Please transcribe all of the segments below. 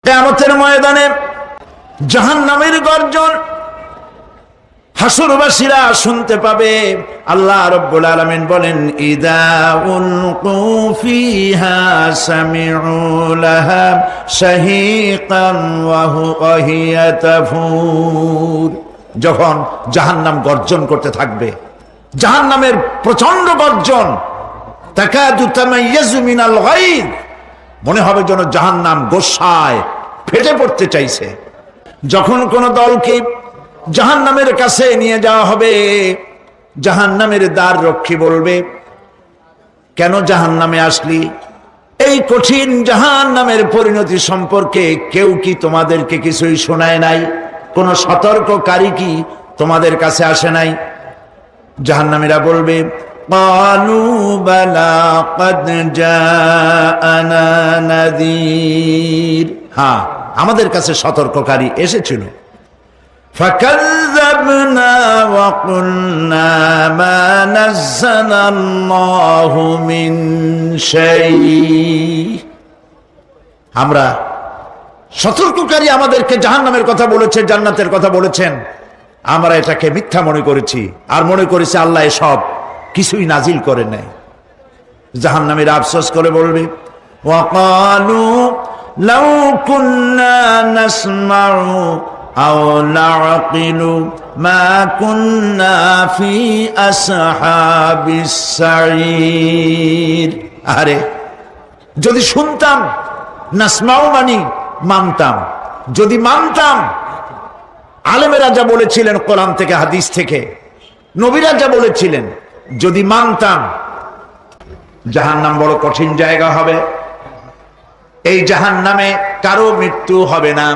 কিয়ামতের ময়দানে জাহান্নামের গর্জন হাসরবাসীরা শুনতে পাবে। আল্লাহ রাব্বুল আলামিন বলেন, ইদা উলকু ফিহা সামিউ লাহা শাহীকান ওয়া হিয়া তাফুর। যখন জাহান্নাম গর্জন করতে থাকবে, জাহান্নামের প্রচন্ড গর্জন, তাকাদু তামাইয়াজু মিনাল গায়দ, মনে হবে যেন জাহান্নাম গোসায় ফেটে পড়তে চাইছে। যখন কোন দলকে জাহান্নামের কাছে নিয়ে যাওয়া হবে, জাহান্নামের দ্বার রক্ষী বলবে, কেন জাহান্নামে আসলি? এই কঠিন জাহান্নামের পরিণতি সম্পর্কে কেউ কি তোমাদেরকে কিছুই শোনায় নাই? কোন সতর্ককারী কি তোমাদের কাছে আসে নাই? জাহান্নামীরা বলবে, ক্বালু বালা ক্বাদ জাআনা নাযীর, হ্যাঁ আমাদের কাছে সতর্ককারী এসেছিল। ফাকাযযাবনা ওয়া কুলনা মা নাযালাল্লাহু মিন শাই, আমরা সতর্ককারী আমাদেরকে জাহান্নামের কথা বলেছে, জান্নাতের কথা বলেছেন, আমরা এটাকে মিথ্যা মনে করেছি আর মনে করেছি আল্লাহ এসব কিছুই নাজিল করে নাই। জাহান্নামীরা আফসোস করে বলবে, ওয়াকালু লাউ কুন্না নাসমাউ আও নাআকিলু মা কুন্না ফি আসহাবিস সাঈর। আরে যদি শুনতাম, নাসমাউ মানি মানতাম, যদি মানতাম, আলেমেরা যা বলেছিলেন কোরআন থেকে হাদিস থেকে, নবীরা যা বলেছিলেন, যদি মানতাম। জাহান্নাম বড় কঠিন জায়গা হবে। এই জাহান্নামে কারো মৃত্যু হবে না।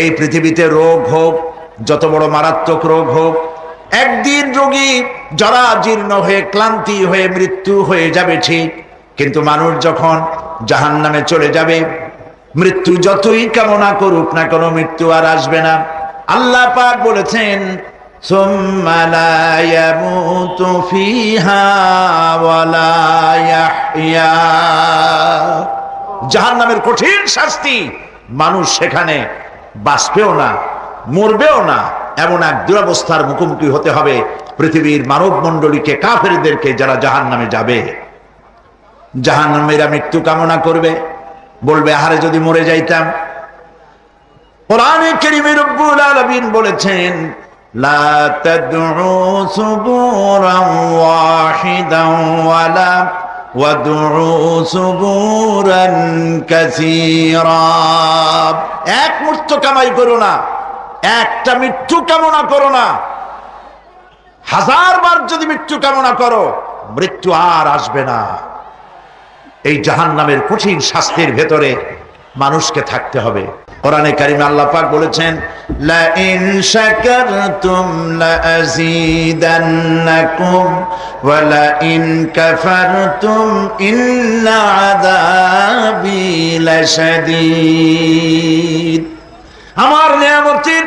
এই পৃথিবীতে রোগ হোক, যত বড় মারাত্মক রোগ হোক, একদিন রোগী জরাজীর্ণ হয়ে ক্লান্তি হয়ে মৃত্যু হয়ে যাবে ঠিক, কিন্তু মানুষ যখন জাহান্নামে চলে যাবে, মৃত্যু যতই কামনা করুক না কেন, মৃত্যু আর আসবে না। আল্লাহ পাক বলেছেন, সুম্মা লা ইয়ামুতু ফিহা ওয়া লা ইয়াহইয়া। জাহান্নামের কঠিন শাস্তি, মানুষ সেখানে বাঁচবেও না, মরবেও না, এমন এক দুরবস্থার মুখোমুখি হতে হবে পৃথিবীর মানব মণ্ডলীকে, কাফেরদেরকে, যারা জাহান্নামে যাবে। জাহান্নামীরা মৃত্যু কামনা করবে, বলবে, আরে যদি মরে যাইতাম। কোরআনে কারীমে রব্বুল আলামিন বলেছেন, লা তাদউ সুবুরান ওয়াহিদান ওয়ালা ওয়াদউ সুবুরান কাসীরা। এক মৃত্যু কামাই করো না, একটা মৃত্যু কামনা করো না। 1000 বার যদি মৃত্যু কামনা করো, মৃত্যু আর আসবে না। এই জাহান্নামের কঠিন শাস্তির ভেতরে মানুষকে থাকতে হবে। কোরআনে কারিমে আল্লাহ পাক বলেছেন, লা ইন শাকারতুম লা আযীদান্নাকুম ওয়া লা ইন কাফারতুম ইন্না আযাবি লাশাদীদ। আমার নিয়ামতের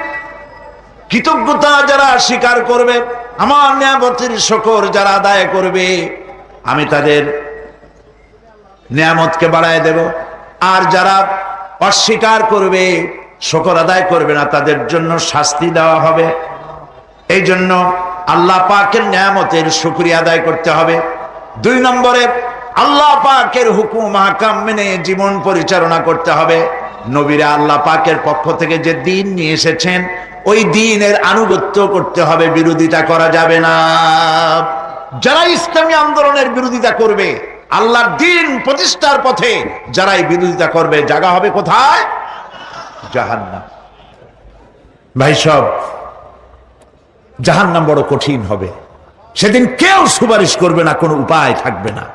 কৃতজ্ঞতা যারা স্বীকার করবে, আমার নিয়ামতের শুকর যারা আদায় করবে, আমি তাদের নিয়ামতকে বাড়ায় দেব। আর যারা অস্বীকার করবে, শুকর আদায় করবে না, তাদের জন্য শাস্তি দেওয়া হবে। এই জন্য আল্লাহ পাকের নিয়ামতের শুকরিয়া আদায় করতে হবে। 2 নম্বরে আল্লাহ পাকের হুকুম আহকাম মেনে জীবন পরিচালনা করতে হবে। নবীরা আল্লাহ পাকের পক্ষ থেকে যে দ্বীন নিয়ে এসেছেন, ওই দ্বীনের আনুগত্য করতে হবে, বিরোধিতা করা যাবে না। যারা ইসলামী আন্দোলনের বিরোধিতা করবে, আল্লাহর দ্বীন প্রতিষ্ঠার পথে যারাই বিরোধিতা করবে, জায়গা হবে কোথায়? জাহান্নাম। ভাই সব, জাহান্নাম বড় কঠিন হবে। সেদিন কেউ সুপারিশ করবে না, কোনো উপায় থাকবে না।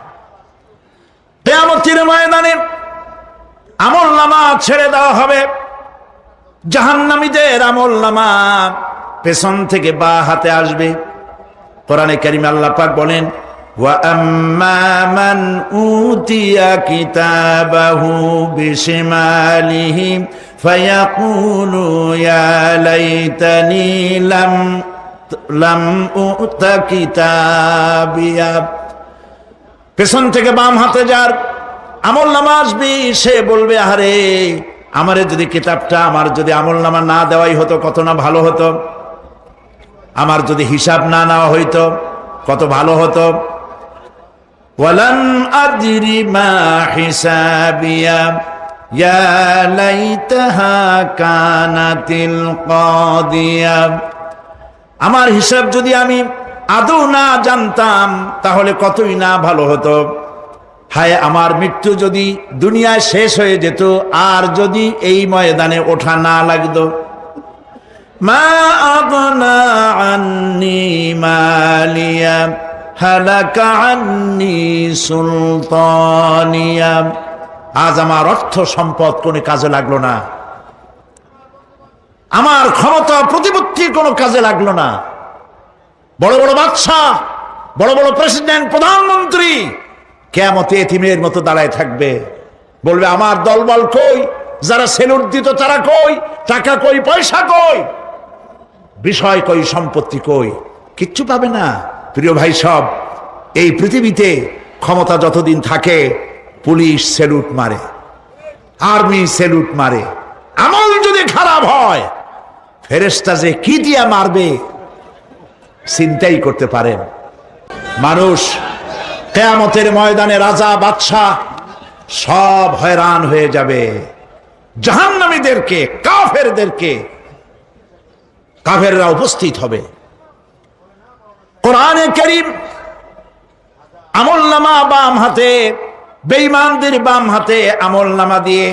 কিয়ামতের ময়দানে আমলনামা ছেড়ে দেওয়া হবে। জাহান্নামীদের আমলনামা পেছন থেকে বা হাতে আসবে। কোরআনে কারিমে আল্লাহ পাক বলেন, ওয়া আম্মা মান উতিয়া কিতাবাহু বিশিমালিহি ফায়াকুলু ইয়া লাইতানি লাম উতা কিতাবিয়া। পেছন থেকে বাম হাতে যার আমলনামা আসবে, সে বলবে, আরে আমারে যদি কিতাবটা, আমার যদি আমলনামা না দেওয়াই হতো কত না ভালো হতো। আমার যদি হিসাব না নেওয়া হইতো কত ভালো হতো। ওয়ালান আদরি মা হিসাবিয়া ইয়া লাইতাহা কানাতিল কাদিয়া। আমার হিসাব যদি আমি আদৌ না জানতাম তাহলে কতই না ভালো হতো। হায় আমার মৃত্যু যদি দুনিয়ায় শেষ হয়ে যেত, আর যদি এই ময়দানে ওঠা না লাগতো। মা আগনা আন্নি মালিয়া হালাকা আন্নি সুলতানিয়া। আজ আমার অর্থ সম্পদ কোনো কাজে লাগলো না, আমার ক্ষমতা প্রতিপত্তি কোনো কাজে লাগলো না। বড় বড় বাদশাহ, বড় বড় প্রেসিডেন্ট, প্রধানমন্ত্রী কিয়ামতে এতিমের মতো দাঁড়ায় থাকবে, বলবে আমার দলবল কই, যারা সেলুট দিত তারা কই, টাকা কই, পয়সা কই, বিষয় কই, সম্পত্তি কই, কিচ্ছু পাবে না। প্রিয় ভাই সব, এই পৃথিবীতে ক্ষমতা যতদিন থাকে পুলিশ সেলুট মারে, আর্মি সেলুট মারে। আমল যদি খারাপ হয় ফেরেশতা যে কি দিয়া মারবে চিন্তাই করতে পারেন। মানুষ কিয়ামতের ময়দানে রাজা বাদশাহ সব হয়রান হয়ে যাবে। জাহান্নামীদেরকে, কাফেরদেরকে, কাফেররা উপস্থিত হবে। কোরআনে কারীম আমলনামা বাম হাতে, বেঈমানদের বাম হাতে আমলনামা দিয়ে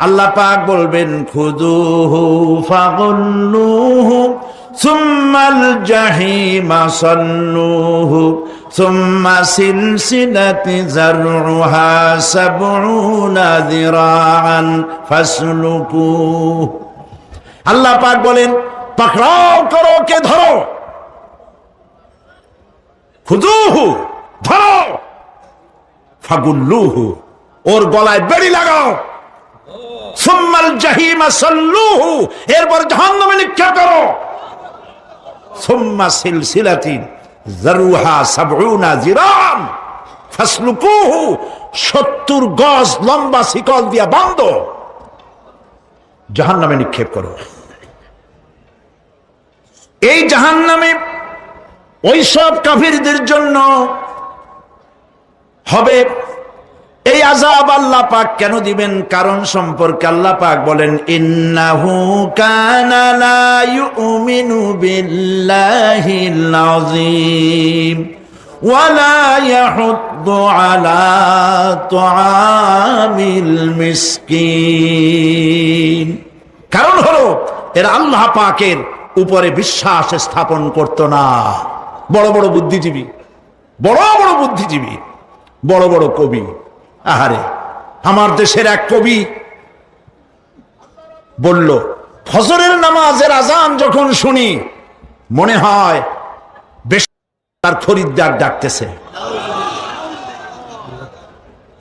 আল্লাহ পাক বলবেন খুযুহু ফাগুল্লুহু সুম্মাল জাহিমা সাল্লুহু সুম্মা সিলসিলাতি যারউহা সাবউনা যিরাআন ফাসলুকুহু। আল্লাহ পাক বলেন পাকড়াও করো, কে ধরো, খুযুহু ধরো, ফাগুল্লুহু ওর গলায় বেড়ি লাগাও, সুম্মাল জাহিমা সাল্লুহু এরপর জাহান্নামে নিক্ষেপ করো, সুম্মা সিলসিলাতিন যারউহা সাবউনা যিরাআন ফাসলুকুহু 70 গজ লম্বা শিকল দিয়া বাঁধো, জাহান্নামে নিক্ষেপ করো। এই জাহান্নামে ওই সব কাফিরদের জন্য হবে। এই আযাব আল্লাহ পাক কেন দিবেন কারণ সম্পর্কে আল্লাহ পাক বলেন ইন্নাহু কানা লা ইউমিনু বিল্লাহিল আযীম ওয়া লা ইয়াহুদ্দু আলা তুআমিল মিসকিন। কারণ হলো এরা আল্লাহ পাকের উপরে বিশ্বাস স্থাপন করত না। বড় বড় বুদ্ধিজীবী, বড় বড় বুদ্ধিজীবী, বড় বড় কবি। আহারে, আমার দেশের এক কবি বলল ফজরের নামাজের আজান যখন শুনি মনে হয় বেশি তার খরিদ্দার ডাকতেছে।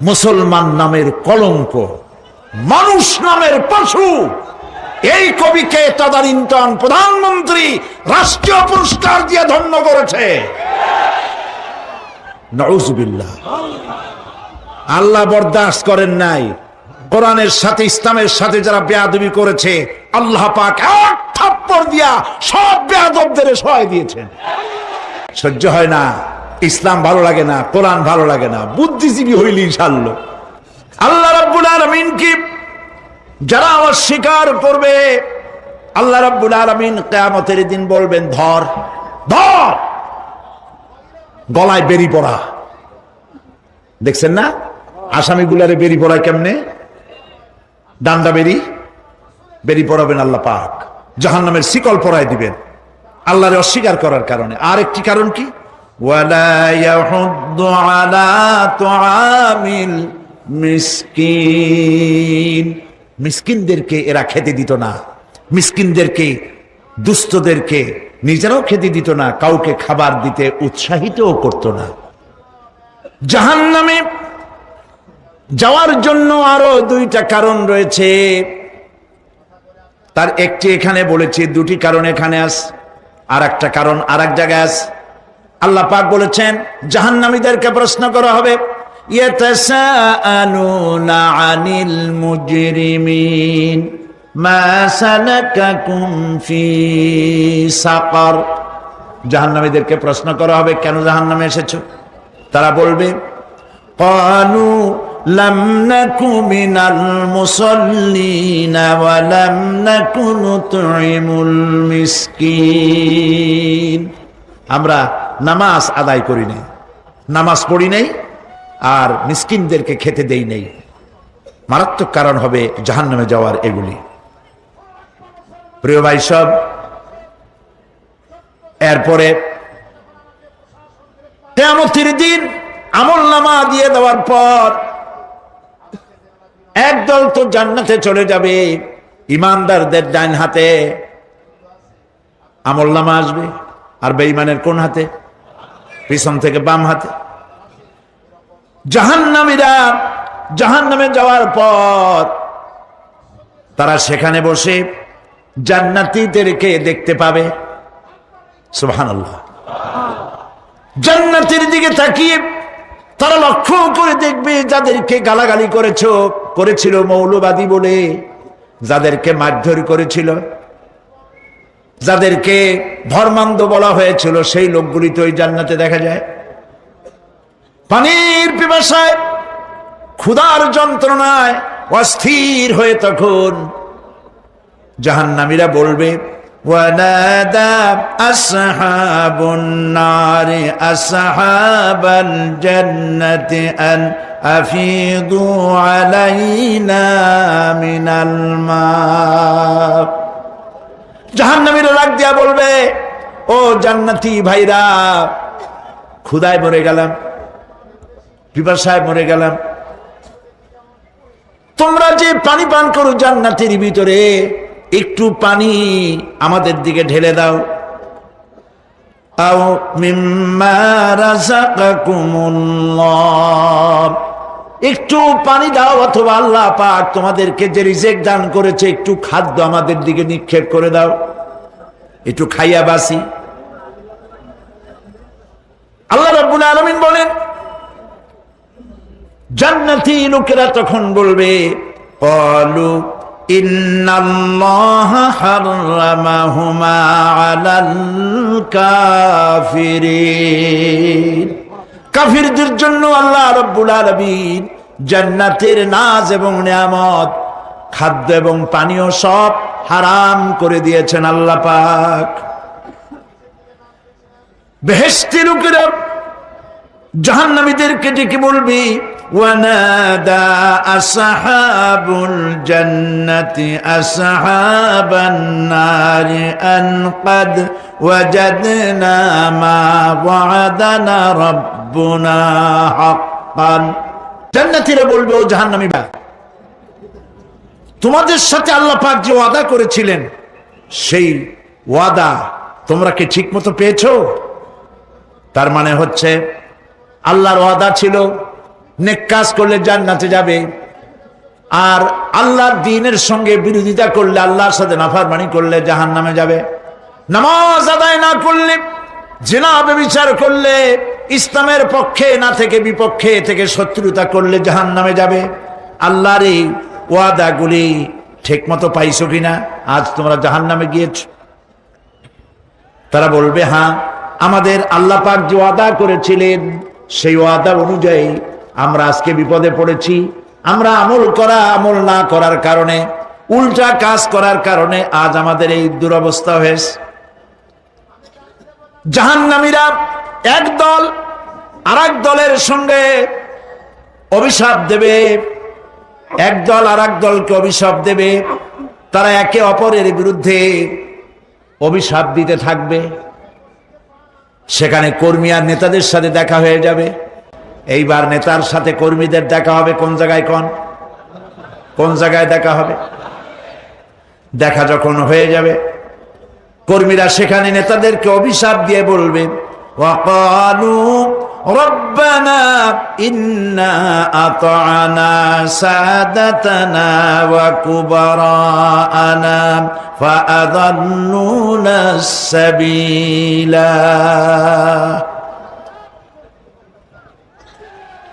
মুসলমান নামের কলঙ্ক, মানুষ নামের পশু। এই কবিকে তদানীন্তন প্রধানমন্ত্রী রাষ্ট্রীয় পুরস্কার দিয়ে ধন্য করেছে। নাউযুবিল্লাহ। আল্লাহ বরদাস্ত করেন নাই। কোরআনের সাথে ইসলামের সাথে যারা বেয়াদবি করেছে আল্লাহ পাক এক থাপ্পড় দিয়া সব বেয়াদবদের সহায় দিয়েছেন। সহ্য হয় না, ইসলাম ভালো লাগে না, কোরআন ভালো লাগে না, বুদ্ধিজীবী হইলি ইনশাআল্লাহ। আল্লাহ রাব্বুল আলামিন কি যারা অস্বীকার করবে, আল্লাহ রাব্বুল আলামিন কিয়ামতের দিন বলবেন ধর ধর, গলায় বেরি পড়া। দেখছেন না আসামিগুলারে বেরি পড়ায় কেমনে? ডান্ডা বেরি, বেরি পড়াবেন আল্লাহ পাক, জাহান্নামের শিকল পরায় দিবেন আল্লাহরে অস্বীকার করার কারণে। আর একটি কারণ কি? ওয়ালা ইয়াহুদ্দু আলা তুআমিল মিসকিন। মিসকিনদেরকে এরা খেতে দিত না, মিসকিনদেরকে, দুস্থদেরকে নিজেরাও খেতে দিত না, কাউকে খাবার দিতে উৎসাহিতও করত না। জাহান্নামে যাওয়ার জন্য আরো দুইটা কারণ রয়েছে, তার একটি এখানে বলেছি, দুটি কারণ এখানে আছে, আর একটা কারণ আর এক জায়গায় আছে। আল্লাহ পাক বলেছেন জাহান্নামীদেরকে প্রশ্ন করা হবে ইয়াতাসাআলুনা আনিল মুজরিমিন মা সালাকাকুম ফি সাকার। জাহান্নামীদেরকে প্রশ্ন করা হবে, কেন জাহান্নামে এসেছো? তারা বলবে ক্বালু লাম নাকু মিনাল মুসাল্লিনা ওয়া লাম নাকু নুতঈমুল মিসকিন। আমরা নামাজ আদায় করি নাই, নামাজ পড়ি নাই, আর মিসকিনদেরকে খেতে দেই নাই। মারাত্মক কারণ হবে জাহান্নামে যাওয়ার এগুলি। প্রিয় ভাই সব, এরপরে কিয়ামতের দিন আমলনামা দিয়ে দেওয়ার পর একদল তো জান্নাতে চলে যাবে, ইমানদারদের ডান হাতে আমলনামা আসবে, আর বেঈমানের কোন হাতে? পিছন থেকে বাম হাতে। জাহান্নামীরা জাহান্নামে যাওয়ার পর তারা সেখানে বসে জান্নাতীদেরকে দেখতে পাবে। সুবহানাল্লাহ। জান্নাতের দিকে তাকিয়ে তারা লক্ষ্য করে দেখবে যাদেরকে গালাগালি করেছিল মৌলবাদী বলে, যাদেরকে মারধর করেছিল, যাদেরকে ধর্মান্ধ বলা হয়েছিল, সেই লোকগুলি তো ওই জান্নাতে দেখা যায়। পানির পিপাসায় ক্ষুধার যন্ত্রণায় অস্থির হয়ে তখন জাহান্নামীরা বলবে ওয়ানাদা আসহাবুন নারি আসহাবাল জান্নাতি আন আফিদু আলাইনা মিনাল মা। জাহান্নামীরা ডাক দিয়া বলবে, ও জান্নাতি ভাইরা, ক্ষুধায় মরে গেলাম, পিপাসায় মরে গেলাম, তোমরা যে পানি পান করো জান্নাতের ভিতরে, একটু পানি আমাদের দিকে ঢেলে দাও। আও মিম্মা রাযাকাকুমুল্লাহ, একটু পানি দাও, অথবা আল্লাহ পাক তোমাদেরকে যে রিজিক দান করেছে একটু খাদ্য আমাদের দিকে নিক্ষেপ করে দাও, একটু খাইয়া বাসি। আল্লাহ রাব্বুল আলামিন বলেন, জান্নাতি লোকেরা তখন বলবে ক্বালু ইন্নাল্লাহা হাররামাহুমা আলাল কাফিরিন। কাফিরদের জন্য আল্লাহ রাব্বুল আলামিন জান্নাতের নাজ এবং নিয়ামত, খাদ্য এবং পানীয় সব হারাম করে দিয়েছেন আল্লাহ পাক। বেহেশতি লোকেরা জাহান্নামীদেরকে ডেকে বলবি ওয়ানাদা আসহাবুল জান্নাতি আসহাবান নারি আন ক্বাদ ওয়াজাদনা মা ওয়া'দানা রাব্বুনা হাক্কান। জান্নাতীরা বলবে, ও জাহান্নামীরা, তোমাদের সাথে আল্লাহ পাক যে ওয়াদা করেছিলেন সেই ওয়াদা তোমরা কি ঠিকমতো পেয়েছো? তার মানে হচ্ছে আল্লাহর ওয়াদা ছিল নেক কাজ করলে জান্নাতে যাবে, আর আল্লাহর দ্বীনের সঙ্গে বিরোধিতা করলে, আল্লাহর সাথে নাফরমানি করলে জাহান্নামে যাবে। নামাজ আদায় না করলে, জিনা ব্যভিচার করলে, ইসলামের পক্ষে না থেকে বিপক্ষে থেকে শত্রুতা করলে জাহান্নামে যাবে। আল্লাহর এই ওয়াদাগুলি ঠিকমতো পাইছো কিনা? আজ তোমরা জাহান্নামে গিয়েছ। তারা বলবে, হ্যাঁ, আমাদের আল্লাহ পাক যে ওয়াদা করেছিলেন সেই ওয়াদা অনুযায়ী আমরা আজকে বিপদে পড়েছি। আমরা আমল না করার কারণে, উল্টা কাজ করার কারণে আজ আমাদের এই দুরবস্থা হয়েছে। জাহান্নামীরা একদল আরেক দলের সঙ্গে অভিশাপ দেবে, একদল আরেক দলকে অভিশাপ দেবে। তারা একে অপরের বিরুদ্ধে অভিশাপ দিতে থাকবে। সেখানে কর্মী আর নেতাদের সাথে দেখা হয়ে যাবে। এইবার নেতার সাথে কর্মীদের দেখা হবে কোন জায়গায়? কোন জায়গায় দেখা হবে? দেখা যখন হয়ে যাবে, কর্মীরা সেখানে নেতাদেরকে অভিশাপ দিয়ে বলবে, ওয়াকালু রব্বানা ইন্না আতা'না সাদাতানা ওয়া কুবারা'ানা ফাআযাল্লুনা সাবিলা।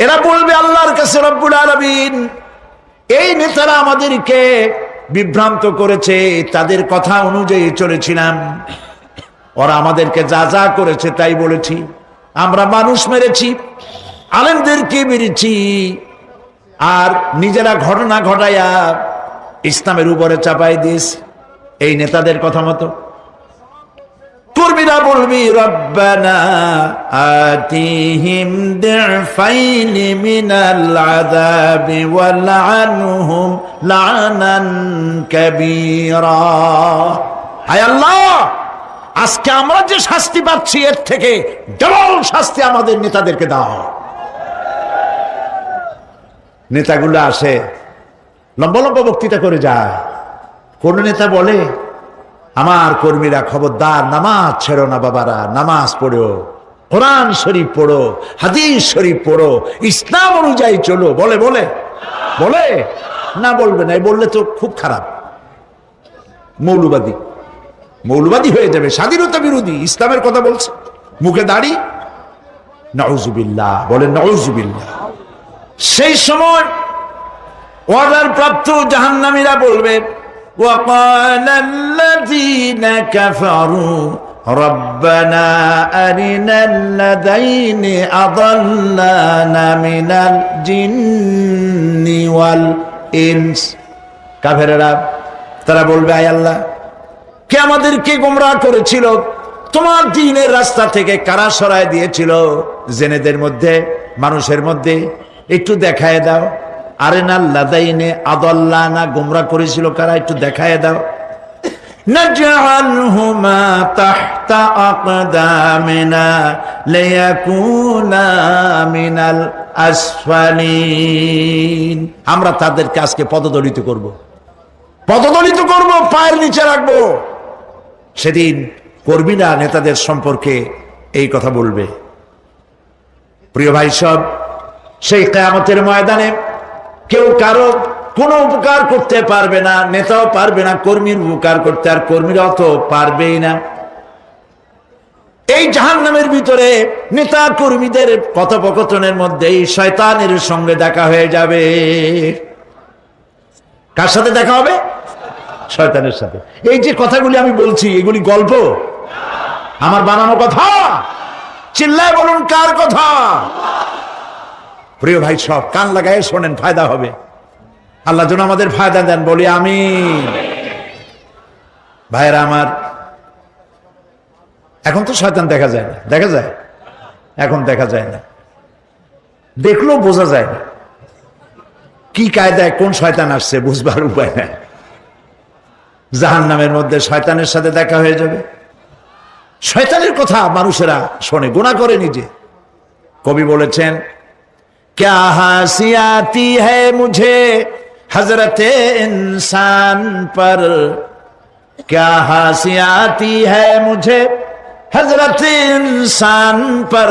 এরা বলবে আল্লাহর কাছে, রব্বুল আলামিন এই নেতারা আমাদেরকে বিভ্রান্ত করেছে, তাদের কথা অনুযায়ী চলেছিলাম, ওরা আমাদেরকে যা যা করেছে তাই বলেছি, আমরা মানুষ মেরেছি, আলেমদেরকে মেরেছি, আর নিজেরা ঘটনা ঘটাইয়া ইসলামের উপরে চাপাই দিস এই নেতাদের কথা মতো। কর্মীরা বলবি রব্বানা আতিহিম দিফাইনি মিনাল আযাবি ওয়ালআনহুম লানান কাবীরা। হায় আল্লাহ, আজকে আমরা যে শাস্তি পাচ্ছি এর থেকে ডবল শাস্তি আমাদের নেতাদেরকে দাও। নেতাগুলো আসে লম্বা লম্বা বক্তৃতা করে যায়। কোন নেতা বলে, আমার কর্মীরা খবরদার, নামাজ ছেড়ো না বাবারা, নামাজ পড়ো, কোরআন শরীফ পড়ো, হাদিস শরীফ পড়ো, ইসলাম অনুযায়ী চলো। বলে বলে বলে না, বলবে না, বললে তো খুব খারাপ, মৌলবাদী মৌলবাদী হয়ে যাবে, স্বাধীনতা বিরোধী। ইসলামের কথা বলছে, মুখে দাড়ি, নাউজুবিল্লাহ, বলে নাউজুবিল্লাহ। সেই সময় অর্ডার প্রাপ্ত জাহান্নামীরা বলবে, وقال الذين كفروا ربنا أرنا الذين أضلانا من الجن والإنس। কাফেররা তারা বলবে, আয় আল্লাহ, কে আমাদেরকে গোমরাহ করেছিল, তোমার দ্বীনের রাস্তা থেকে কারা সরায় দিয়েছিল, জেনেদের মধ্যে মানুষের মধ্যে একটু দেখায় দাও। আরেনাল লাদাইনে আদাল্লানা, গোমরাহ করেছিল কারা, একটু দেখায় দাও। নাজআলহুমা তাহতা আকদামিনা লিয়াকুনা মিনাল আসফালিন। আমরা তাদেরকে আজকে পদদলিত করব, পদদলিত করব, পায়ের নিচে রাখবো। সেদিন কর্মীরা নেতাদের সম্পর্কে এই কথা বলবে। প্রিয় ভাই সব, সেই কিয়ামতের ময়দানে কেউ কারো কোনো উপকার করতে পারবে না, নেতাও পারবে না কর্মীর উপকার করতে, আর কর্মীরাও তো পারবেই না। এই জাহান্নামের ভিতরে নেতা কর্মীদের কথোপকথনের মধ্যেই শয়তানের সঙ্গে দেখা হয়ে যাবে। কার সাথে দেখা হবে? শয়তানের সাথে। এই যে কথাগুলি আমি বলছি, এগুলি গল্প, আমার বানানো কথা? চিল্লায় বলুন, কার কথা? প্রিয় ভাই সব, কান লাগায় শোনেন, ফায়দা হবে। আল্লাহ যেন আমাদের ফায়দা দেন, বলি আমিন। ভাইরা আমার, এখন তো শয়তান দেখা যায় না, দেখা যায়? এখন দেখা যায় না, দেখলেও বোঝা যায় না কি কায়দায় কোন শয়তান আসছে, বুঝবার উপায় নাই। জাহান্নামের মধ্যে শয়তানের সাথে দেখা হয়ে যাবে। শয়তানের কথা মানুষেরা শোনে, গুনাহ করে নিজে। কবি বলেছেন, क्या हंसी आती है मुझे हजरते इंसान पर, क्या हंसी आती है मुझे हजरते इंसान पर,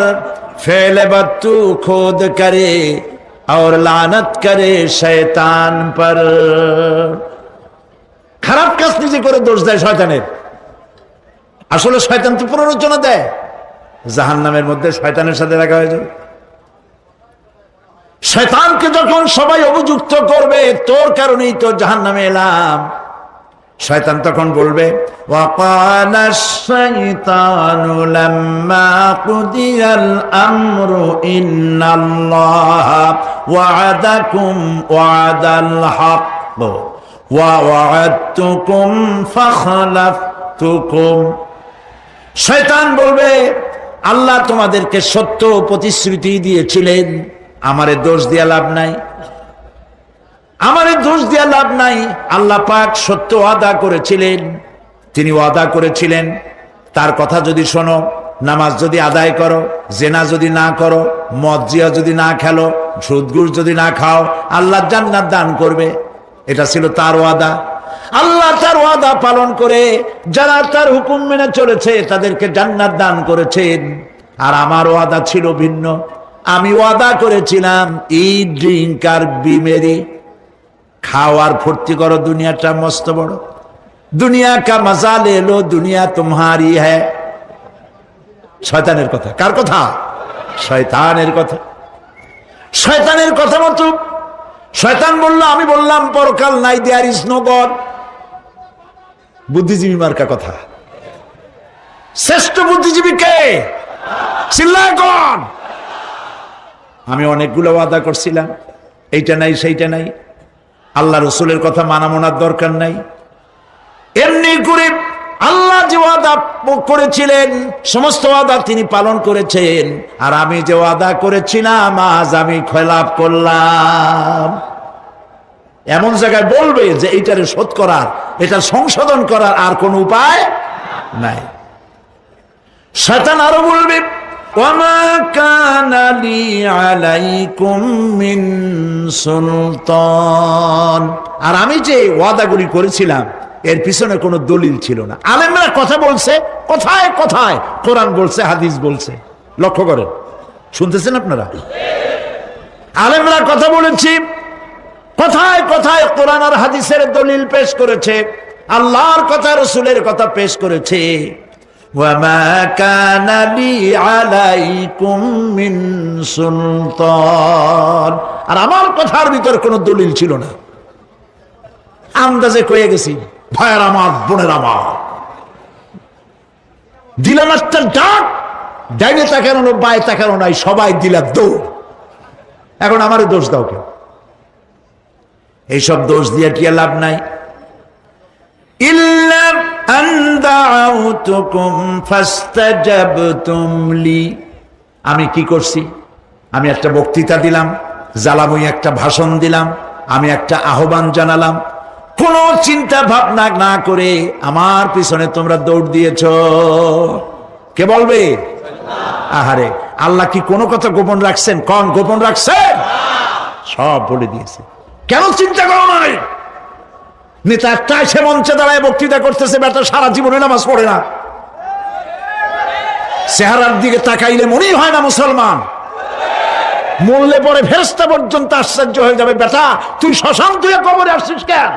फेल बत्तू खुद करे और लानत करे शैतान पर। খারাপ কাজ নিজে করে দোষ দেয় শয়তানের। আসলে শয়তান তো প্ররোচনা দেয়। জাহান্নামের মধ্যে শয়তানের সাথে দেখা হয়ে যাবে। শয়তানকে যখন সবাই অভিযুক্ত করবে, তোর কারণেই তো জাহান্নামে এলাম, শয়তান তখন বলবে, ওয়াকালা শাইতানু লাম্মা কুদিয়াল আমরু ইন্নাল্লাহা ওয়া'আদাকুম ওয়া'দাল হক ওয়া ওয়া'আদতুকুম ফাখলাফতুকুম। শয়তান বলবে, আল্লাহ তোমাদেরকে সত্য প্রতিশ্রুতি দিয়েছিলেন, আমারে দোষ দিয়া লাভ নাই, আমারে দোষ দিয়া লাভ নাই। আল্লাহ পাক সত্য ওয়াদা করেছিলেন, তিনি ওয়াদা করেছিলেন তার কথা যদি শোনো, নামাজ যদি আদায় করো, জেনা যদি না করো, মদ জিয়া যদি না খেলো, সুদ ঘুষ যদি না খাও, আল্লাহ জান্নাত দান করবে। এটা ছিল তার ওয়াদা। আল্লাহ তার ওয়াদা পালন করে যারা তার হুকুম মেনে চলেছে তাদেরকে জান্নাত দান করেছেন। আর আমার ওয়াদা ছিল ভিন্ন। আমি ওয়াদা করেছিলাম, ইট, ড্রিঙ্ক আর বি মেরি, খাওয়ার ফুর্তি করো, দুনিয়াটা মস্ত বড়, দুনিয়া কা মজা লে লো, দুনিয়া তোমারি হ্যায়। শয়তানের কথা। কার কথা? শয়তানের কথা। শয়তানের কথা মতো শয়তান বলল, আমি বললাম পরকাল নাই, দেয়ার ইজ নো গড। বুদ্ধিজীবী মার্কা কথা। শ্রেষ্ঠ বুদ্ধিজীবী কে? চিল্লায় কোন? আমি অনেকগুলো ওয়াদা করছিলাম, এইটা নাই সেইটা নাই, আল্লাহ রসুলের কথা মানা মানার দরকার নাই। এমনি করে আল্লাহ যে ওয়াদা করেছিলেন সমস্ত ওয়াদা তিনি পালন করেছেন, আর আমি যে ওয়াদা করেছিলাম আজ আমি খেলাপ করলাম। এমন জায়গায় বলবে যে এইটারে শোধ করার, এটা সংশোধন করার আর কোন উপায় নাই। শয়তান আরো বলবে, ওয়ামা কানা লি আলাইকুম মিন সুলতান, আর আমি যে ওয়াদাগুলি করেছিলাম এর পিছনে কোনো দলিল ছিল না। আলেমরা কথা বলছে, কথায় কথায় কোরআন বলছে, হাদিস বলছে। লক্ষ্য করেন, শুনতেছেন আপনারা? আলেমরা কথা বলেছি, কথায় কথায় কোরআন আর হাদিসের দলিল পেশ করেছে, আল্লাহর কথা রসুলের কথা পেশ করেছে। ওয়ামা কানা লি আলাইকুম মিন সুলতান, আর আমার কথার ভিতর কোনো দলিল ছিল না, আন্দাজে কয়ে গেছি। ভাইয়ের আমার, বোনের আমার, দিলাম একটা ডাক, ডাইনে তাকানো বাই তাকানো নাই, সবাই দিলাম দৌড়। এখন আমারও দোষ দাও কেউ? এইসব দোষ দিয়ে কি লাভ নাই। ইল্লা আন দাউতুকুম ফাস্তাজাবতুম লি, আমি কি করছি? আমি একটা বক্তৃতা দিলাম, জ্বালাময়ী একটা ভাষণ দিলাম, আমি একটা আহ্বান জানালাম, কোন চিন্তা ভাবনা না করে আমার পিছনে তোমরা দৌড় দিয়েছ। কে বলবে? আহারে, আল্লাহ কি কোনো কথা গোপন রাখছেন? কোন গোপন রাখছেন? সব বলে দিয়েছে। কেন চিন্তা করো নাই? নেতা একটা সে মঞ্চে দাঁড়ায় বক্তৃতা করতেছে, বেটা সারা জীবনে নামাজ পড়ে না, চেহারার দিকে তাকাইলে মনেই হয় না মুসলমান, মরলে পরে ফেরেশতা পর্যন্ত আশ্চর্য হয়ে যাবে, বেটা তুই শ্মশান তুই কবরে আসছিস কেন?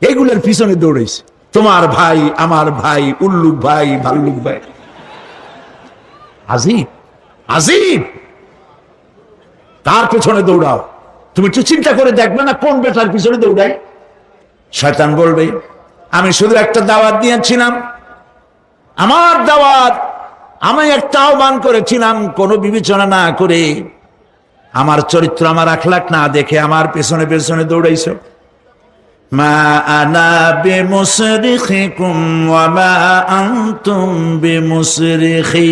এইগুলোর পিছনে দৌড়েছে তোমার ভাই, আমার ভাই, উল্লুক ভাই, ভাল্লুক ভাই। আজিব আজিব, তার পিছনে দৌড়াও। তুমি একটু চিন্তা করে দেখবে না কোন বেটার পিছনে দৌড়াই? শয়তান বলবে, আমি শুধু একটা দাওয়াত দিয়েছিলাম, আমার দাওয়াত, আমি একটা আহ্বান করেছিলাম, কোনো বিবেচনা না করে, আমার চরিত্র, আমার আখলাক না দেখে আমার পেছনে পেছনে দৌড়াইছো। মা আনা বিমুসরিখিকুম ওয়া মা আনতুম বিমুসরিখি,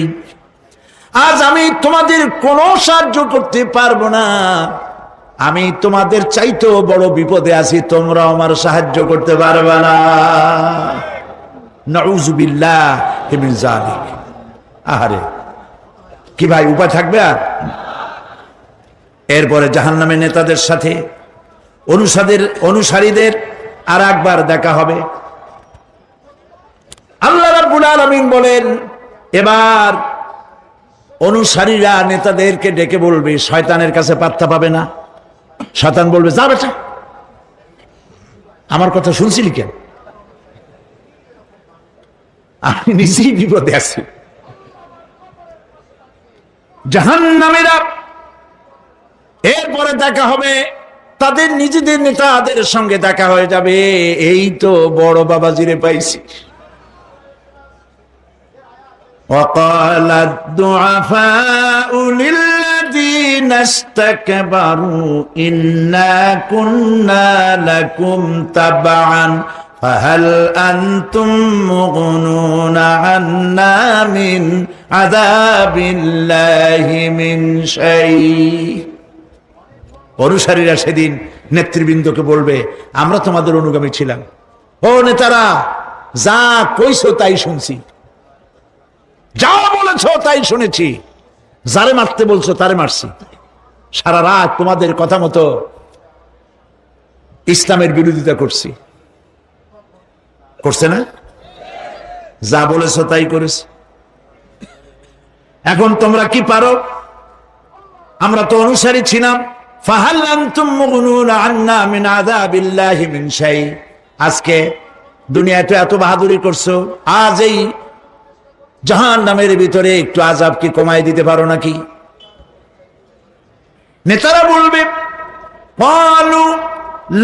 আজ আমি তোমাদের কোনো সাহায্য করতে পারবো না, আমি তোমাদের চাইতেও বড় বিপদে আছি, তোমরা আমার সাহায্য করতে পারবে না। নাউযুবিল্লাহি মিন যালিক। আহারে, কি ভাই উপায় থাকবে আর? এরপরে জাহান্নামের নেতাদের সাথে অনুসারীদের আর একবার দেখা হবে। আল্লাহ রাব্বুল আলামিন বলেন, এবার অনুসারীরা নেতাদেরকে ডেকে বলবে, শয়তানের কাছে পাত্তা পাবে না। শয়তান বলবে, যা বেটা, আমার কথা শুনছিলি কেন? আমি নিজেই বিপদে আছি। জাহান্নামীরা এরপরে দেখা হবে, তাদের নিজেদের নেতাদের সঙ্গে দেখা হয়ে যাবে, এই তো বড় বাবাজিরে পাইছি। وقال الضعفاء للذين استكبروا إنا كنا لكم تبعا فهل أنتم مغنون عنا من عذاب الله من شيء। অনুসারীরা সেদিন নেতৃবৃন্দকে বলবে, আমরা তোমাদের অনুগামী ছিলাম, ও নেতারা, যা কইছো তাই শুনছি, যা বলেছো তাই শুনেছি, যারে মারতে বলছো তারে মারছি, সারা রাত তোমাদের কথা মতো ইসলামের বিরোধিতা করছি। করছে না? যা বলেছো তাই করেছি। এখন তোমরা কি পারো? আমরা তো অনুসারী ছিলাম। ফাহাল আনতুম মুগনুনা আন্না মিন আযাবিল্লাহি মিন শাই। আজকে দুনিয়াতে এত বাহাদুরি করছো, আজ এই জাহান্নামের ভিতরে একটু আযাব কি কমাই দিতে পারো নাকি? নেতারা বলবে ক্বালু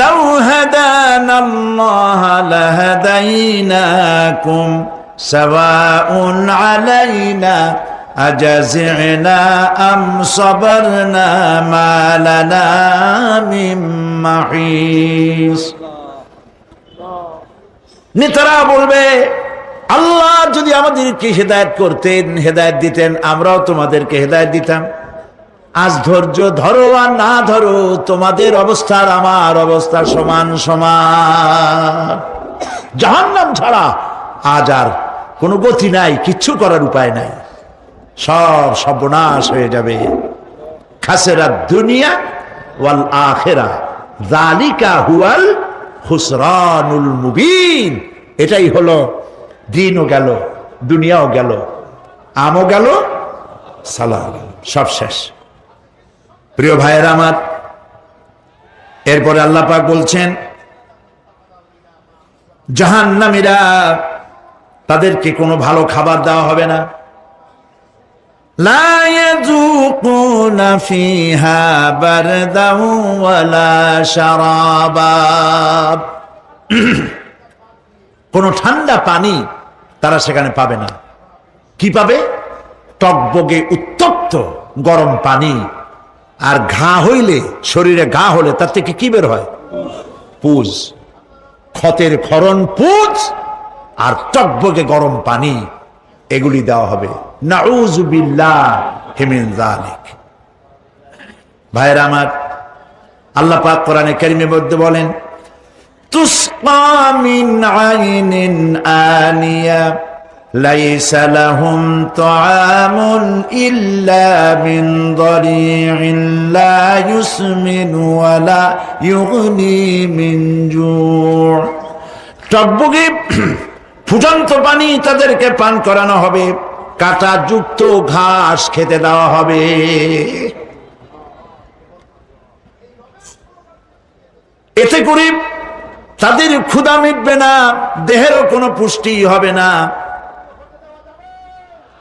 লাউ হাদানাল্লাহু লাহাদাইনাকুম সাওয়াউন আলাইনা আজাযিনা আম সাবারনা মা লানা মিন মাহিস। নেতারা বলবে আল্লাহ যদি আমাদেরকে হেদায়েত করতেন, হেদায়েত দিতেন, আমরাও তোমাদেরকে হেদায়েত দিতাম। আজ ধৈর্য ধরো আর না ধরো, তোমাদের অবস্থা আর আমার অবস্থা সমান সমান। জাহান্নাম ছাড়া আজ আর কোনো গতি নাই, কিচ্ছু করার উপায় নাই, সব সর্বনাশ হয়ে যাবে। খাসিরাত দুনিয়া ওয়াল আখিরা যালিকা হুয়াল খুসরানুল মুবিন। এটাই হলো, দিনও গেল, দুনিয়াও গেল, আমও গেল, সালাম, সব শেষ। প্রিয় ভাইয়েরা আমার, এরপরে আল্লাহ পাক বলছেন জাহান্নামীরা তাদেরকে কোনো ভালো খাবার দেওয়া হবে না। লা ইয়াযুকুনা ফিহা বারদান ওয়ালা শারাবা। কোনো ঠান্ডা পানি তারা সেখানে পাবে না। কি পাবে? টকবগে উত্তপ্ত গরম পানি। আর ঘা হইলে, শরীরে ঘা হলে তার থেকে কি বের হয়? পুজ, ক্ষতের ক্ষরণ পুজ আর টকবগে গরম পানি, এগুলি দেওয়া হবে। নাউযু বিল্লাহি মিন যালিক। ভাইরা আমার, আল্লাহ পাক কোরআনে কারীমের মধ্যে বলেন তুসকা মিন আইনিন আনিয়া লাইসা লাহুম তুআমুন ইল্লা মিন দারি'in লা ইউসমিনু ওয়া লা ইউগনি মিন জু'। টকবগে ফুটন্ত পানি তাদেরকে পান করানো হবে, কাঁটা যুক্ত ঘাস খেতে দেওয়া হবে। এতে করে তাদের ক্ষুধা মিটবে না, দেহেরও কোনো পুষ্টি হবে না,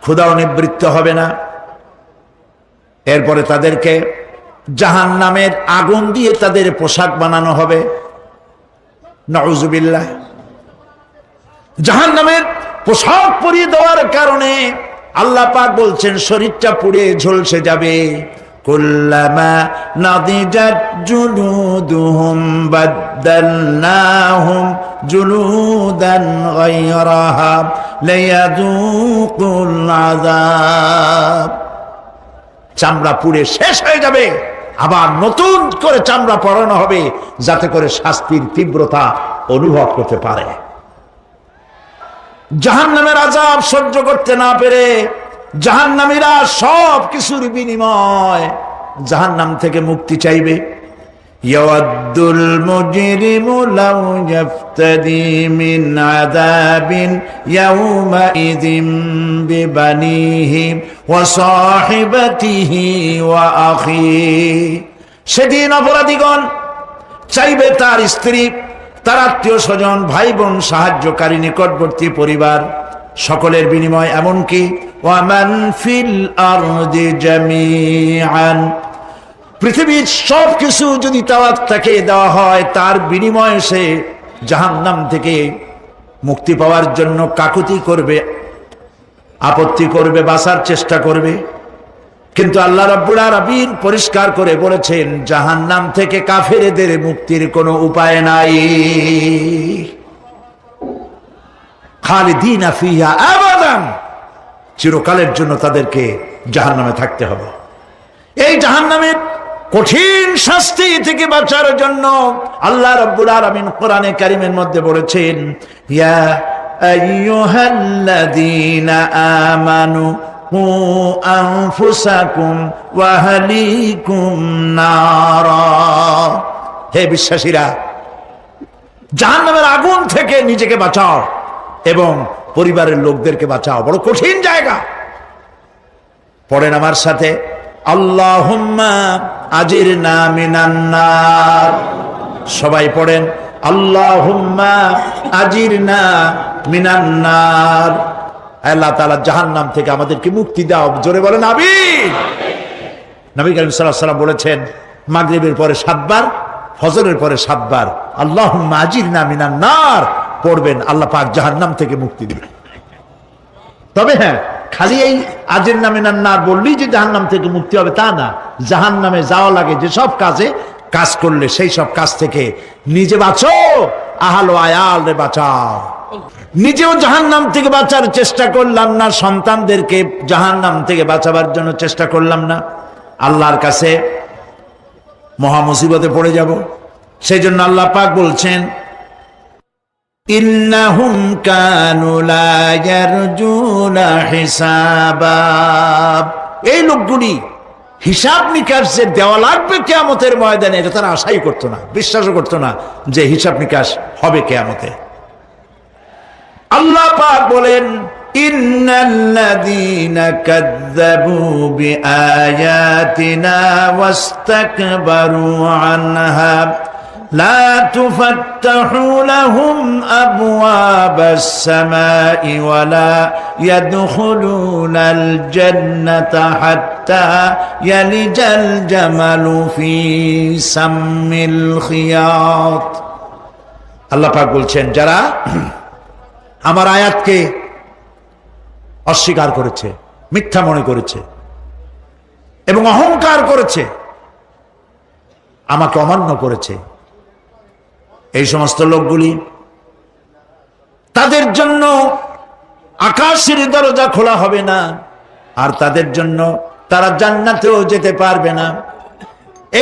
ক্ষুধাও নিবৃত্ত হবে না। এরপরে তাদেরকে জাহান্নামের আগুন দিয়ে তাদের পোশাক বানানো হবে। নাউযুবিল্লাহ। জাহান্নামের পোশাক পরিয়ে দেওয়ার কারণে আল্লাহ পাক বলছেন শরীরটা পুড়ে ঝলসে যাবে। কুল্লামা নাদিজাত জুলুদুহুম বাদদালনাহুম জুলুদান গায়রাহা লিয়াযুকুল আযাব। চামড়া পুড়ে শেষ হয়ে যাবে, আবার নতুন করে চামড়া পরানো হবে, যাতে করে শাস্তির তীব্রতা অনুভব করতে পারে। জাহান্নামের আযাব সহ্য করতে না পেরে জাহান্নামীরা সব কিছুর বিনিময় জাহান্নাম থেকে মুক্তি চাইবে। ইয়াওয়াদ্দুল মুজরিমু লাউ ইয়াফতাদি মিন আযাবিন ইয়াওমাইযিন বিবানিহি ওয়া সাহিবাতিহি ওয়া আখিহি। সেদিন অপরাধীগণ চাইবে তার স্ত্রী, তার আত্মীয় স্বজন, ভাই বোন, সাহায্যকারী, নিকটবর্তী পরিবার, সকলের বিনিময়, এমনকি ওয়ামান ফিল আরদি জামিআন, পৃথিবীর সব কিছু যদি তাকে দেওয়া হয়, তার বিনিময়ে সে জাহান্নাম থেকে মুক্তি পাওয়ার জন্য কাকুতি করবে, আপত্তি করবে, বাঁচার চেষ্টা করবে। কিন্তু আল্লাহ রাব্বুল আলামিন পরিষ্কার করে বলেছেন জাহান্নাম থেকে কাফেরদের মুক্তির কোনো উপায় নাই। খালিদিনা ফিহা আবাদান, চিরকালের জন্য তাদেরকে জাহান্নামে থাকতে হবে। এই জাহান্নামের কঠিন শাস্তি থেকে বাঁচার জন্য আল্লাহ রাব্বুল আলামিন কোরআনে কারীমের মধ্যে বলেছেন ইয়া আইয়ুহাল্লাযীনা আমানু কু আনফুসাকুম ওয়া আহলিকুম নারা। হে বিশ্বাসীরা, জাহান্নামের আগুন থেকে নিজেকে বাঁচাও এবং পরিবারের লোকদেরকে বাঁচাও। বড় কঠিন জায়গা। পড়েন আমার সাথে, আল্লাহুম্মা আজিরনা মিনান নার। সবাই পড়েন, আল্লাহুম্মা আজিরনা মিনান নার। আল্লাহ তাআলা জাহান্নাম থেকে আমাদেরকে মুক্তি দাও, জোরে বলেন আমিন। নবী করিম সাল্লাল্লাহু আলাইহি ওয়াসাল্লাম বলেছেন, মাগরিবের পরে 7 বার, ফজরের পরে 7 বার আল্লাহুম্মা আজিরনা মিনান নার পড়বেন, আল্লাহ পাক জাহান্নাম থেকে মুক্তি দিবেন। তবে হ্যাঁ, খালি এই আজিরনা মিনান নার বললেই যে জাহান্নাম থেকে মুক্তি হবে তা না। জাহান্নামে যাওয়া লাগে যেসব কাজ করলে সেই সব কাজ থেকে নিজে বাঁচো, আহাল ও আয়াল রে বাঁচাও। নিজেও জাহান্নাম থেকে বাঁচার চেষ্টা করলাম না, সন্তানদেরকে জাহান্নাম থেকে বাঁচাবার জন্য চেষ্টা করলাম না, আল্লাহর কাছে মহা মুসিবতে পড়ে যাব। সেই জন্য আল্লাহ পাক বলছেন, ইন্নাহুম কানু লা ইয়ারজুনা হিসাবা, এই লোকগুলি হিসাব নিকাশ যে দেওয়া লাগবে কিয়ামতের ময়দানে এটা তারা আশাই করতো না, বিশ্বাসও করতো না যে হিসাব নিকাশ হবে কিয়ামতে। আল্লাহ পাক বলেন, ইন্নাল্লাযীনা কাযযাবু বিআয়াতিনা ওয়াস্তাকবারু আনহা লা তুফাত্তাহু লাহুম আবওয়াবাস সামাই ওয়া লা ইয়াদখুলুনাল জান্নাতা হাত্তা ইয়ালিজাল জামালু ফি সাম্মিল খিয়াত। আল্লাহ পাক বলছেন, যারা আমার আয়াতকে অস্বীকার করেছে, মিথ্যা মনে করেছে এবং অহংকার করেছে, আমাকে অমান্য করেছে, এই সমস্ত লোকগুলি, তাদের জন্য আকাশের দরজা খোলা হবে না, আর তাদের জন্য তারা জান্নাতেও যেতে পারবে না।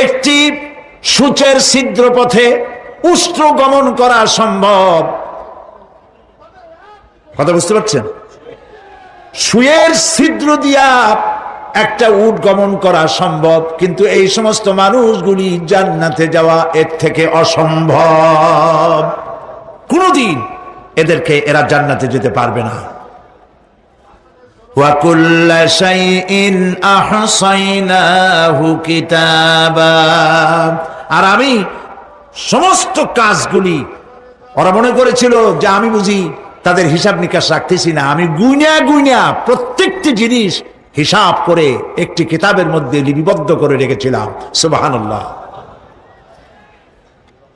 একটি সূচের ছিদ্র পথে উষ্ট্র গমন করা সম্ভব, কথা বুঝতে পারছেন? সুয়ের ছিদ্র দিয়া একটা উট গমন করা সম্ভব, কিন্তু এই সমস্ত মানুষগুলি জান্নাতে যাওয়া এর থেকে অসম্ভব। কোনদিন এরা জান্নাতে যেতে পারবে না। ওয়া কুল্লা শাইইন আহসাইনাহু কিতাবা, আর আমি সমস্ত কাজগুলি, ওরা মনে করেছিল যে আমি বুঝি তাদের হিসাব নিকাশ রাখতেছি না, আমি গুইনা প্রত্যেকটি জিনিস হিসাব করে একটি কিতাবের মধ্যে লিপিবদ্ধ করে রেখেছিলাম। সুবহানাল্লাহ।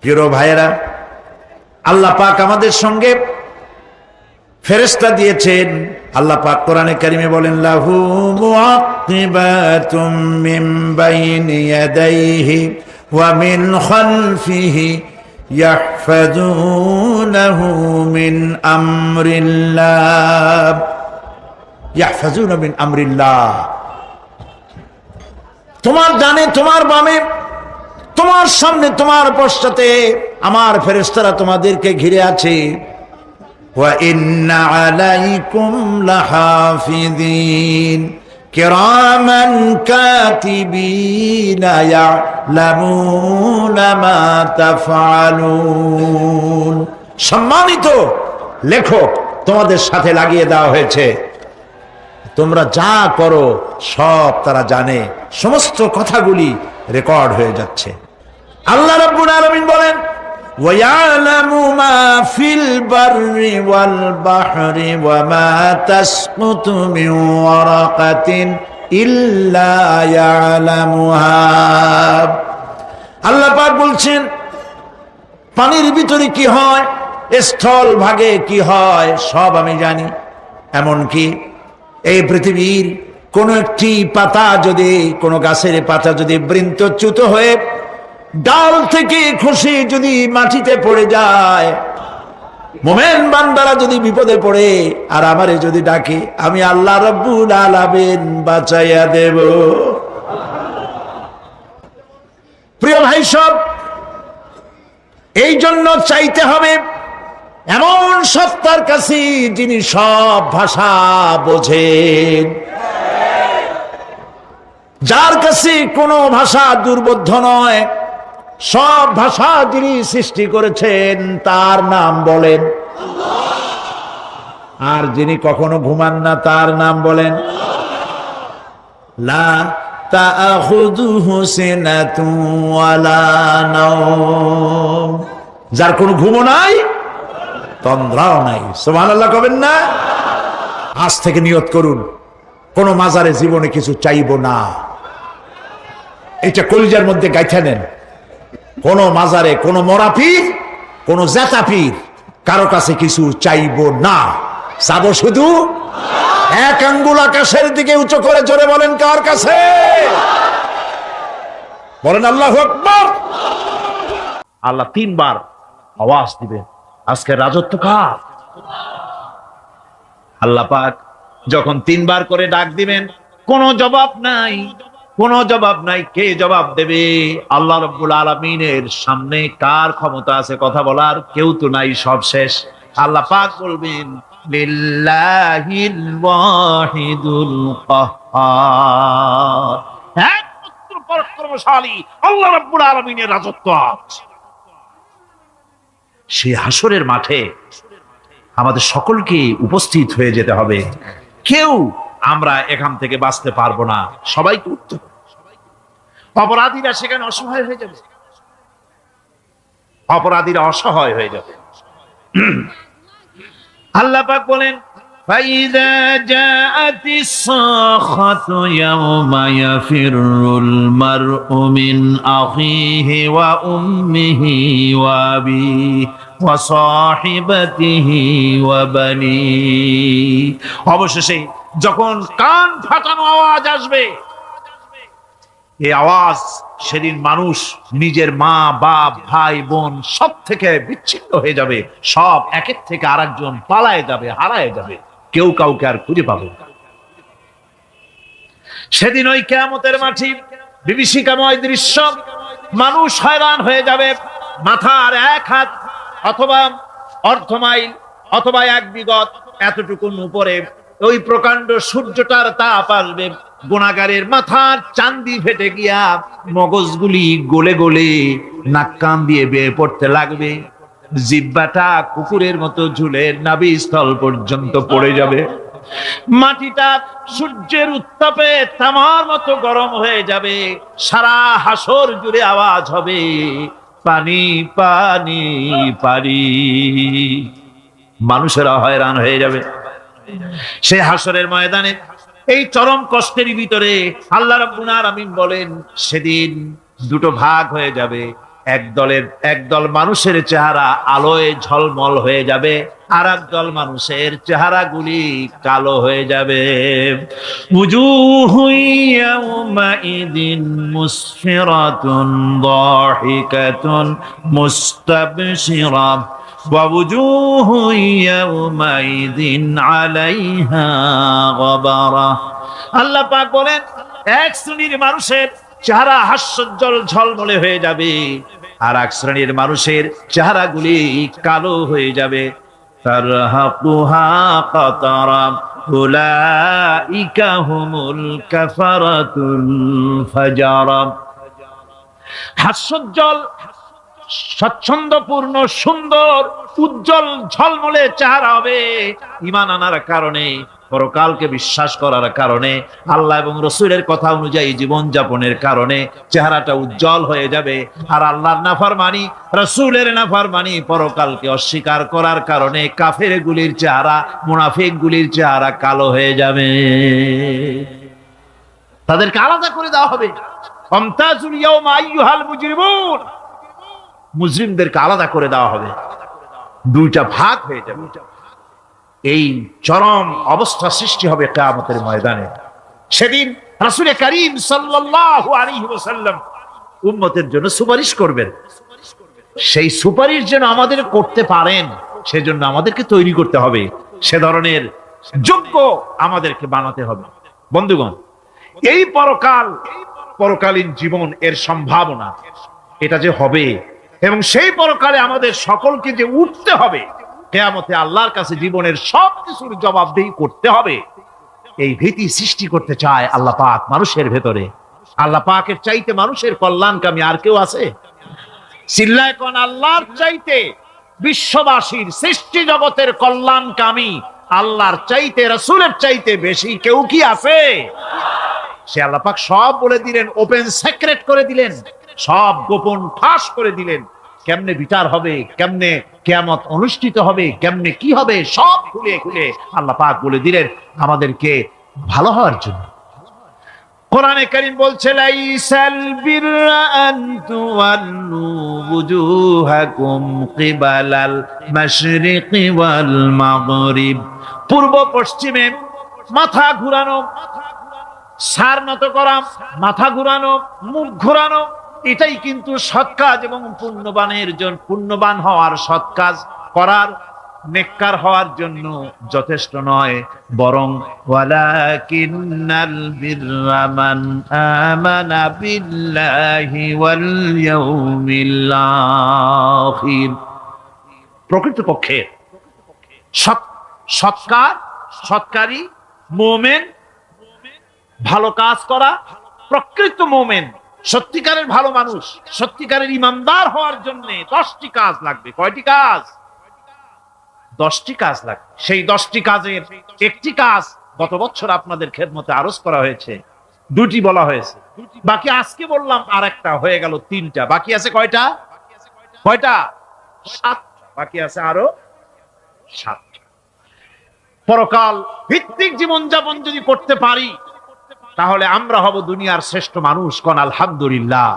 প্রিয় ভাইয়েরা, আল্লাহ পাক আমাদের সঙ্গে ফেরেশতা দিয়েছেন। আল্লাহ পাক কোরআনে কারিমে বলেন, লাহু মুআক্কিবাতুম মিন বাইনি ইয়াদাইহি ওয়া মিন খালফিহি ইয়াহফাযুনাহু মিন আমরিল্লাহ, ইয়াহফাযুনা মিন আমরিল্লাহ। তোমার ডানে, তোমার বামে, তোমার সামনে, তোমার পশ্চাতে আমার ফেরেশতারা তোমাদেরকে ঘিরে আছে। ওয়া ইন্না আলাইকুম লাহাফিযিন কিরামান কাতিবিনা ইয়ালামুনা মা তাফআলুন, সম্মানিত লেখক তোমাদের সাথে লাগিয়ে দেওয়া হয়েছে, তোমরা যা করো সব তারা জানে, সমস্ত কথাগুলি রেকর্ড হয়ে যাচ্ছে। আল্লাহ রাব্বুল আলামিন বলেন, ওয়া ইয়ালামু মা ফিল বাররি ওয়াল বাহরি ওয়া মা তাসকুতু মিন ওয়ারাকাতিন ইল্লা ইয়ালামুহা। আল্লাহ পাক বলছেন, পানির ভিতরে কি হয়, স্থল ভাগে কি হয়, সব আমি জানি। এমনকি এই পৃথিবীর কোন একটি পাতা যদি, কোন গাছের পাতা যদি বৃন্তচ্যুত হয়ে ডাল থেকে খসে যদি মাটিতে পড়ে যায়, মোমেন বান্দারা যদি বিপদে পড়ে আর আমারে যদি ডাকে, আমি আল্লাহ রাব্বুল আলামিন বাঁচাইয়া দেব। প্রিয় ভাই সব, এই জন্য চাইতে হবে এমন সত্তার কাছে যিনি সব ভাষা বোঝেন, যার কাছে কোনো ভাষা দুর্বোধ্য নয়, সব ভাষা যিনি সৃষ্টি করেছেন তার নাম বলেন, আর যিনি কখনো ঘুমান না তার নাম বলেন লা তাআখুযুহু সিনাতুন ওয়ালা নাওম, যার কোনো ঘুমও নাই, তন্দ্রাও নাই। সুবহানাল্লাহ কবেন না? আজ থেকে নিয়ত করুন, কোন মাজারে জীবনে কিছু চাইবো না। এটা কলিজার মধ্যে গাইথা নেন। কোন মাজারে, কোন মরা পীর, কোন জেতা পীর, কারো কাছে কিছু চাইবো না। চাবো শুধু এক আঙ্গুল আকাশের দিকে উঁচু করে জোরে বলেন, কার কাছে? বলেন আল্লাহু আকবার। আল্লাহ তিনবার আওয়াজ দিবে, আজকে রাজত্ব কার? আল্লাহ পাক যখন তিনবার করে ডাক দিবেন, কোনো জবাব নাই, কোনো জবাব নাই। কে জবাব দেবে? আল্লাহ রাব্বুল আলামিনের সামনে কার ক্ষমতা আছে কথা বলার? কেউ তো নাই, সব শেষ। আল্লাহ পাক বলবেন, লিল্লাহিল ওয়াহিদুল কাহ্হার, একমাত্র পরাক্রমশালী আল্লাহ রাব্বুল আলামিনের রাজত্ব আছে। সেই হাসরের মাঠে আমাদের সকলকে উপস্থিত হয়ে যেতে হবে। কেউ আমরা এখান থেকে বাঁচতে পারবো না, সবাইকে উঠতে হবে। অপরাধীরা সেখানে অসহায় হয়ে যাবে, অপরাধীরা অসহায় হয়ে যাবে। আল্লাহ পাক বলেন, ফাইযা জাআতিস সাখাতু ইয়াওমা ইয়াফিরুল মারউ মিন আখিহি ওয়া উম্মিহি ওয়া আবিহি ওয়া সাহিবাতিহি ওয়া বানিহি। অবশেষে যখন কান ফাটানো আওয়াজ আসবে, এই আওয়াজ, সেদিন মানুষ নিজের মা বাপ ভাই বোন সব থেকে বিচ্ছিন্ন হয়ে যাবে, সব একের থেকে আরেকজন পালায় যাবে, হারায় যাবে, কেউ কাউকে আর খুঁজে পাবে না। সেদিন ওই কিয়ামতের মাঠে বিভীষিকাময় দৃশ্য, মানুষ হয়রান হয়ে যাবে। মাথার এক হাত অথবা অর্ধ মাইল অথবা এক বিগত এতটুকুন উপরে ওই প্রকাণ্ড সূর্যটার তাপ আসবে, গুনাহগারের মাথার চান্দি ফেটে গিয়া মগজগুলি গলে গলে নাক কান দিয়ে বেয়ে পড়তে লাগবে, জিহ্বাটা কুকুরের মতো ঝুলে নাভিস্থল পর্যন্ত পড়ে যাবে, মাটিটা সূর্যের উত্তাপে তামার মতো গরম হয়ে যাবে, সারা হাসর জুড়ে আওয়াজ হবে, পানি পানি পানি। মানুষেরা হয়রান হয়ে যাবে। সেই হাসরের ময়দানে এই চরম কষ্টের ভিতরে আল্লাহ রাব্বুল আলামিন বলেন, সেদিন দুটো ভাগ হয়ে যাবে। একদল মানুষের চেহারা আলোয় ঝলমল হয়ে যাবে, আর একদল মানুষের চেহারাগুলি কালো হয়ে যাবে। উজুহু ইয়াওমাইদিন মুসফিরাতুন দাহিকাতুন মুস্তাবশিরা ওয়া উজুহু ইয়াওমাইদিন আলাইহা গাবারা। আল্লাহ পাক বলেন, এক শ্রেণীর মানুষের চেহারা হাস্যোজ্জ্বল ঝলমলে হয়ে যাবে, আর এক শ্রেণীর মানুষের চেহারাগুলি কালো হয়ে যাবে। তারহাকুহা কাতারা উলাইকা হুমুল কাফারাতুল ফাজারা। হাস্যোজ্জ্বল, স্বচ্ছন্দপূর্ণ, সুন্দর, উজ্জ্বল ঝলমলে চেহারা হবে ঈমান আনার কারণে, পরকালকে বিশ্বাস করার কারণে, আল্লাহ এবং রাসূলের কথা অনুযায়ী জীবন যাপনের কারণে চেহারাটা উজ্জ্বল হয়ে যাবে। আর আল্লাহর নাফরমানি, রাসূলের নাফরমানি, পরকালকে অস্বীকার করার কারণে কাফের গুলির চেহারা, মুনাফিক গুলির চেহারা কালো হয়ে যাবে। তাদেরকে আলাদা করে দেওয়া হবে। আমতাজুল ইয়াওমা আইয়ুহাল মুজরিমুন, মুজরিমদেরকে আলাদা করে দেওয়া হবে, দুইটা ভাগ হয়ে যাবে। এই চরম অবস্থা সৃষ্টি হবে কিয়ামতের ময়দানে। সেদিন রাসূল করিম সাল্লাল্লাহু আলাইহি ওয়াসাল্লাম উম্মতের জন্য সুপারিশ করবেন। সেই সুপারিশ যেন আমাদের করতে পারেন, সেজন্য আমাদেরকে তৈরি করতে হবে, সে ধরনের যোগ্য আমাদেরকে বানাতে হবে। বন্ধুগণ, এই পরকালীন জীবন, এর সম্ভাবনা, এটা যে হবে এবং সেই পরকালে আমাদের সকলকে যে উঠতে হবে, কিয়ামতে আল্লাহর কাছে জীবনের সবকিছুর জবাবদিহি করতে হবে, এই ভীতি সৃষ্টি করতে চায় আল্লাহ পাক মানুষের ভেতরে। আল্লাহ পাকের চাইতে মানুষের কল্যাণকামী আর কেউ আছে? চিল্লায় কোন আল্লাহর চাইতে, বিশ্ববাসীর সৃষ্টি জগতের কল্যাণকামী আল্লাহর চাইতে, রাসূলের চাইতে বেশি কেউ কি আছে? সে আল্লাহ পাক সব বলে দিলেন, ওপেন সিক্রেট করে দিলেন, সব গোপন ফাঁস করে দিলেন। কেমনে বিচার হবে, কেমনে কিয়ামত অনুষ্ঠিত হবে, কেমনে কি হবে, সব খুলে খুলে আল্লাহ পাক বলে দিলেন আমাদেরকে ভালো হওয়ার জন্য। কোরআনে কারীম বলছে লাইসাল বিররা আন তুওয়াল্লু বুজুহাকুম কিবালাল মাশরিকি ওয়াল মাগরিব, পূর্ব পশ্চিমে মাথা ঘুরানো, সার নত করা, মাথা ঘুরানো, মুখ ঘুরানো, এটাই কিন্তু সৎ কাজ এবং পুণ্যবান হওয়ার, সৎ কাজ করার, নেককার হওয়ার জন্য যথেষ্ট নয়, বরং ওয়ালাকিন্নাল বিররা মান আমানা বিল্লাহি ওয়াল ইয়াউমিল আখির, প্রকৃতপক্ষে সৎকারী মুমিন, ভালো কাজ করা, প্রকৃত মুমিন, সত্যিকারের ভালো মানুষ, সত্যিকারের ইমানদার হওয়ার জন্য 10টি কাজ লাগবে। কয়টি কাজ? 10টি কাজ লাগবে। সেই 10টি কাজের একটি কাজ গত বছর আপনাদের খেদমতে আরজ করা হয়েছে, 2টি বলা হয়েছে, বাকি আজকে বললাম আর একটা, হয়ে গেল 3টা। বাকি আছে কয়টা? 7। বাকি আছে আরো 7। পরকাল ভিত্তিক জীবনযাপন যদি করতে পারি তাহলে আমরা হব দুনিয়ার শ্রেষ্ঠ মানুষ। কোন আলহামদুলিল্লাহ।